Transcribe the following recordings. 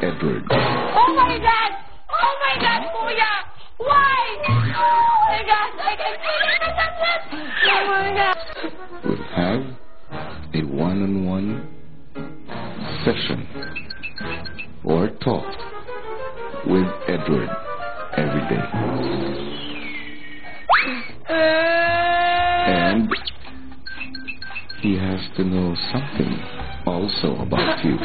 Edward. Oh my God! Oh my God, Kuya! Why? Oh my God! I can feel it! Oh my God! Will have a one-on-one session or talk with Edward every day. And he has to know something also about you.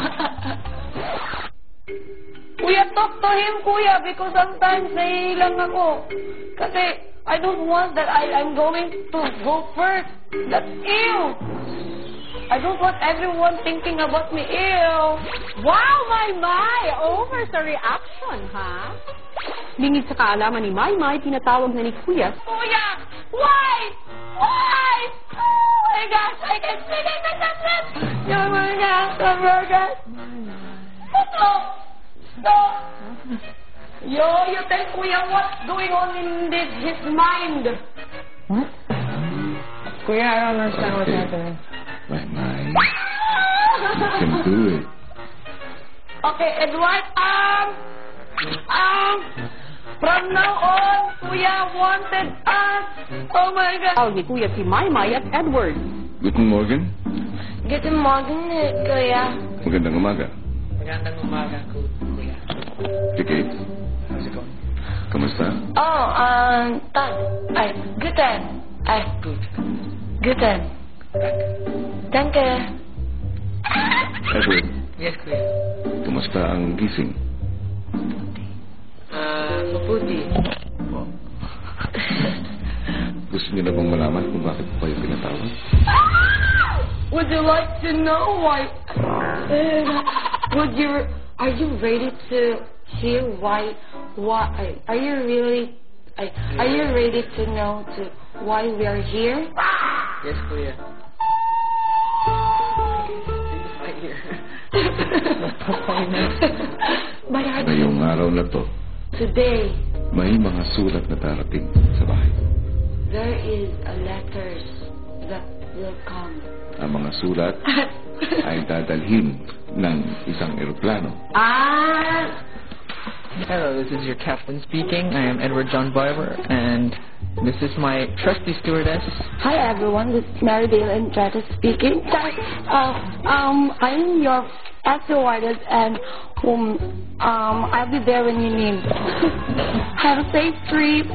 Kuya, talk to him, Kuya, because sometimes nahihilang ako. Kasi I don't want that I'm going to go first. That's ew. I don't want everyone thinking about me. Ew. Wow, my! Over sa reaction, ha? Lingid sa kaalaman ni Maymay, tinatawag na ni Kuya. Kuya, why? Why? Oh my gosh, I can feel it! Oh my God, oh my God. Stop! Stop! Yo, you tell Kuya what's going on in his mind. What? Kuya, I don't understand what's happening. My, you can do it. Okay, Edward, from now on, Kuya wanted us. Oh my God. Tawag ni Kuya si Maymay at Edward. Guten Morgen. Guten Morgen, Kuya. Magandang umaga. Magandang umaga, Kuya. Kate, How's it going? kamusta? Oh, Todd. Guten. Good. Guten. Danke. Edward, Yes, Kuya. kamusta ang gising? Maputi. Gusto niyo na bang malaman kung bakit ko kayo pinatawag? Would you like to know why? Are you ready to hear why? Are you really? Are you ready to know why we are here? Yes, Kuya. But Ngayong araw na to, today may mga sulat na darating sa bahay. there is a letters that will come. Ang mga sulat ay dadalhin ng isang eroplano. Hello, this is your captain speaking. I am Edward John Barber, and this is my trusty stewardess. Hi everyone, this is Marydale and Jetta speaking. I'm your stewardess and I'll be there when you need. Have a safe trip.